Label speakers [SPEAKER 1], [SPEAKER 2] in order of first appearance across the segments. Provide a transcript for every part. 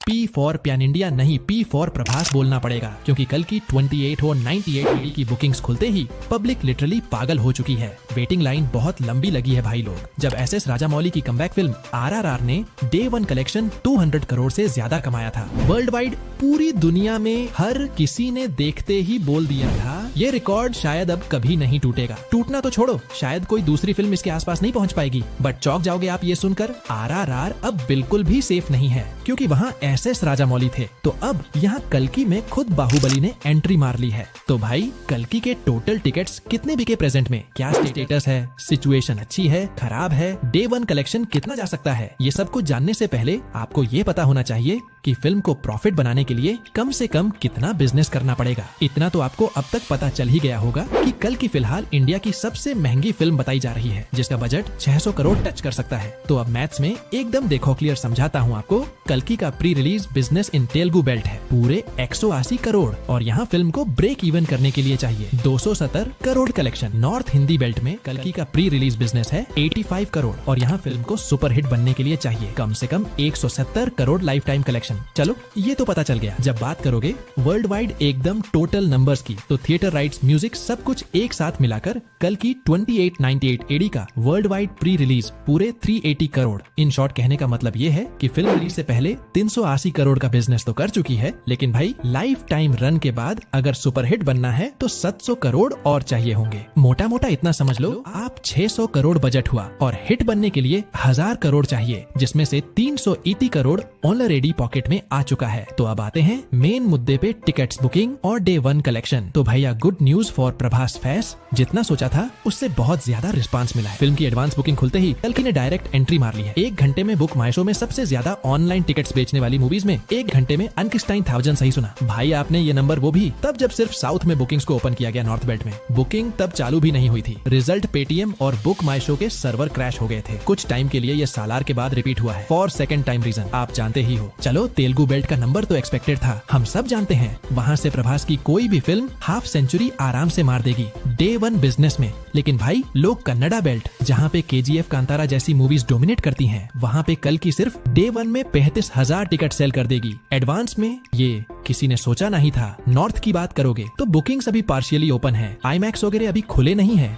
[SPEAKER 1] P for pan India नहीं, P for Prabhas बोलना पड़ेगा, क्योंकि कल की 28 और 98 एडी की बुकिंग्स खुलते ही पब्लिक लिटरली पागल हो चुकी है। वेटिंग लाइन बहुत लंबी लगी है भाई लोग। जब एसएस राजामौली की कमबैक फिल्म आरआरआर ने डे 1 कलेक्शन 200 करोड़ से ज्यादा कमाया था, वर्ल्ड वाइड पूरी दुनिया में हर किसी ने देखते ही बोल दिया था ये रिकॉर्ड शायद अब कभी नहीं टूटेगा। टूटना तो छोड़ो, शायद कोई दूसरी फिल्म इसके आसपास नहीं पहुंच पाएगी। बट चौंक जाओगे आप ये सुनकर, आरआरआर अब बिल्कुल भी सेफ नहीं है, क्योंकि वहाँ एसएस राजामौली थे। तो अब यहाँ कल्कि में खुद बाहुबली ने एंट्री मार ली है। तो भाई कल्कि के टोटल टिकट्स कितने बिके प्रेजेंट में, क्या स्टेटस है, सिचुएशन अच्छी है, खराब है, डे 1 कलेक्शन कितना जा सकता है, ये सब कुछ जानने से पहले आपको ये पता होना चाहिए कि फिल्म को प्रॉफिट बनाने के लिए कम से कम कितना बिजनेस करना पड़ेगा। इतना तो आपको अब तक पता चल ही गया होगा कि कल की फिलहाल इंडिया की सबसे महंगी फिल्म बताई जा रही है, जिसका बजट 600 करोड़ टच कर सकता है। तो अब मैथ्स में एकदम देखो क्लियर समझाता हूँ आपको। कल्कि का pre release business in Telugu belt है पूरे 180 करोड़, और यहाँ फिल्म को ब्रेक इवन करने के लिए चाहिए 270 crore collection. North Hindi belt में कल्कि का प्री रिलीज बिजनेस है 85 करोड़, और यहाँ फिल्म को सुपर हिट बनने के लिए चाहिए कम से कम 170 करोड़ लाइफ टाइम कलेक्शन। चलो ये तो पता चल गया। जब बात करोगे वर्ल्ड वाइड एकदम टोटल नंबर्स की, तो थिएटर राइट्स, म्यूजिक सब कुछ एक साथ मिलाकर कल की 2898 एडी का वर्ल्ड वाइड प्री रिलीज पूरे 380 करोड़। इन शॉर्ट कहने का मतलब ये है कि फिल्म रिलीज से पहले 380 करोड़ का बिजनेस तो कर चुकी है, लेकिन भाई लाइफ टाइम रन के बाद अगर सुपर हिट बनना है तो 700 करोड़ और चाहिए होंगे। मोटा मोटा इतना समझ लो आप 600 करोड़ बजट हुआ, और हिट बनने के लिए 1000 करोड़ चाहिए, जिसमें से 380 करोड़ ऑलरेडी पॉकेट में आ चुका है। तो अब आते हैं मेन मुद्दे पे, टिकट्स बुकिंग और डे 1 कलेक्शन। तो भैया good news for Prabhas fans, जितना सोचा था उससे बहुत ज्यादा रिस्पांस मिला है। फिल्म की एडवांस बुकिंग खुलते ही कल्कि ने डायरेक्ट एंट्री मार ली है। 1 घंटे में बुक माई शो में सबसे ज्यादा ऑनलाइन टिकट्स बेचने वाली मूवीज में 1 घंटे में अनकिस्टाइन 1000 सही सुना भाई आपने ये नंबर, वो भी तब जब सिर्फ साउथ में बुकिंग्स को ओपन किया गया, नॉर्थ बेल्ट में बुकिंग तब चालू भी नहीं हुई थी। रिजल्ट पेटीएम और बुक माई शो के सर्वर क्रैश हो गए थे। कुछ टाइम के लिए ये सालार के बाद रिपीट हुआ है फॉर सेकंड टाइम, रीजन आप जानते ही हो। चलो तेलुगु बेल्ट का नंबर तो एक्सपेक्टेड था, हम सब जानते हैं वहाँ से प्रभास की कोई भी फिल्म हाफ सेंचुरी आराम से मार देगी डे 1 बिजनेस में। लेकिन भाई लोग कन्नड़ा बेल्ट, जहाँ पे केजीएफ, कांतारा जैसी मूवीज डोमिनेट करती हैं, वहाँ पे कल की सिर्फ डे 1 में 35,000 टिकट सेल कर देगी एडवांस में। ये किसी ने सोचा नहीं था। नॉर्थ की बात करोगे तो बुकिंग्स अभी पार्शियली ओपन है, आईमैक्स वगैरह अभी खुले नहीं है,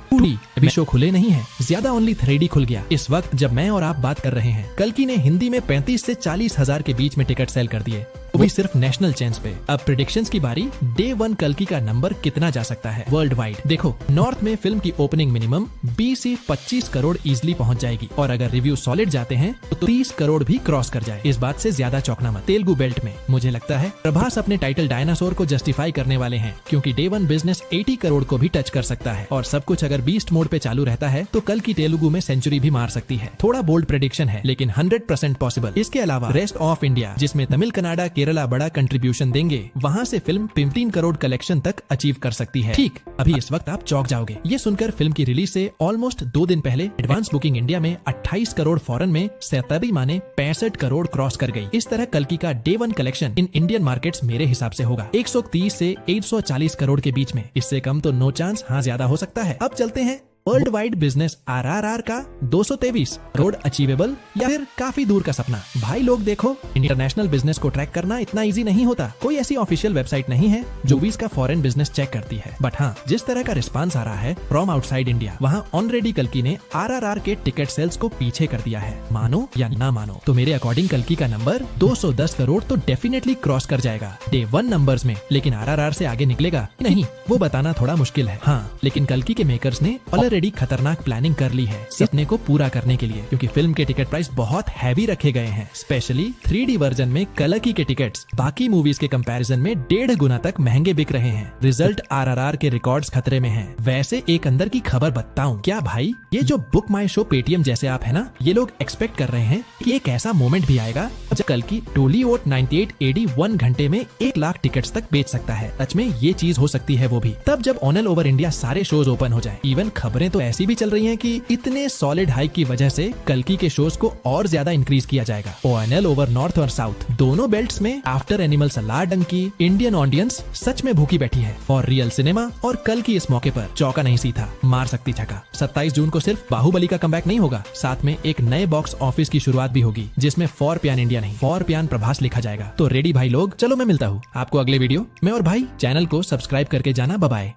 [SPEAKER 1] अभी शो खुले नहीं है, ज्यादा ओनली 3D खुल गया। इस वक्त जब मैं और आप बात कर रहे हैं, कल्कि ने हिंदी में 35 से 40 हजार के बीच में टिकट सेल कर दिए, वो भी सिर्फ नेशनल चेन्स पे। अब प्रेडिक्शंस की बारी, डे 1 कल्कि का नंबर कितना जा सकता है वर्ल्ड वाइड। देखो नॉर्थ में फिल्म की ओपनिंग मिनिमम 20 से 25 करोड़ इजिली पहुंच जाएगी, और अगर रिव्यू सॉलिड जाते हैं तो 30 करोड़ भी क्रॉस कर जाए। इस बात से ज्यादा चौंकना मत। तेलुगु बेल्ट में मुझे लगता है प्रभास अपने टाइटल डायनासोर को जस्टिफाई करने वाले हैं, क्योंकि डे 1 बिजनेस 80 करोड़ को भी टच कर सकता है, और सब कुछ अगर बीस्ट मोड पे चालू रहता है तो कल की तेलुगु में सेंचुरी भी मार सकती है। थोड़ा बोल्ड प्रेडिक्शन है, लेकिन 100% पॉसिबल। इसके अलावा रेस्ट ऑफ इंडिया, जिसमें तमिल, कनाडा, केरला बड़ा कंट्रीब्यूशन देंगे, वहाँ से फिल्म 15 करोड़ कलेक्शन तक अचीव कर सकती है। ठीक अभी इस वक्त आप चौंक जाओगे ये सुनकर, फिल्म की रिलीज से ऑलमोस्ट 2 दिन पहले एडवांस बुकिंग इंडिया में 28 करोड़, फॉरेन में सैताबी माने 65 करोड़ क्रॉस कर गई। इस तरह कल्कि का day 1 collection in Indian markets मेरे हिसाब से होगा 130 से 140 करोड़ के बीच में। इससे कम तो नो चांस, हाँ ज्यादा हो सकता है। अब चलते हैं वर्ल्ड वाइड बिजनेस आरआरआर का 223 करोड़ अचीवेबल या फिर काफी दूर का सपना। भाई लोग देखो, इंटरनेशनल बिजनेस को ट्रैक करना इतना इजी नहीं होता। कोई ऐसी ऑफिशियल वेबसाइट नहीं है जो मूवीज का फॉरेन बिजनेस चेक करती है, बट हाँ जिस तरह का रिस्पांस आ रहा है फ्रॉम आउटसाइड इंडिया, वहाँ ऑलरेडी कल्कि ने आरआरआर के टिकट सेल्स को पीछे कर दिया है। मानो या ना मानो, तो मेरे अकॉर्डिंग कल्कि का नंबर 210 करोड़ तो डेफिनेटली क्रॉस कर जाएगा डे 1 नंबर्स में। लेकिन आरआरआर से आगे निकलेगा नहीं, वो बताना थोड़ा मुश्किल है। हाँ लेकिन कल्कि के मेकर्स ने ऑलरेडी खतरनाक प्लानिंग कर ली है सपने को पूरा करने के लिए, क्योंकि फिल्म के टिकट प्राइस बहुत हैवी रखे गए हैं। स्पेशली 3D वर्जन में कल्कि के टिकट्स बाकी मूवीज के कंपैरिजन में 1.5 गुना तक महंगे बिक रहे हैं। रिजल्ट आरआरआर के रिकॉर्ड्स खतरे में हैं। वैसे एक अंदर की खबर बताऊं क्या भाई, ये जो बुक माई शो, पेटीएम जैसे आप है ना, ये लोग एक्सपेक्ट कर रहे हैं कि एक ऐसा मोमेंट भी आएगा जब कल्कि टोलीवुड 98 एडी 1 घंटे में 1 लाख टिकट्स तक बेच सकता है। सच में ये चीज हो सकती है वो भी तब जब ऑल ओवर इंडिया सारे शोज ओपन हो जाए। इवन खबरें खबरें तो ऐसी भी चल रही हैं कि इतने सॉलिड हाइक की वजह से कल्कि के शोज को और ज्यादा इंक्रीज किया जाएगा। ONL ओवर नॉर्थ और साउथ दोनों बेल्ट्स में after Animal Salaar Dunki Indian audience सच में भूखी बैठी है फॉर रियल सिनेमा और कल्कि इस मौके पर चौका नहीं सीधा, मार सकती छक्का। 27 जून को सिर्फ बाहुबली का कमबैक नहीं होगा, साथ में एक नए बॉक्स ऑफिस की शुरुआत भी होगी जिसमें फॉर प्यान इंडिया नहीं फॉर प्यान प्रभास लिखा जाएगा। तो रेडी भाई लोग, चलो मैं मिलता हूँ आपको अगले वीडियो में। और भाई चैनल को सब्सक्राइब करके जाना। Bye bye.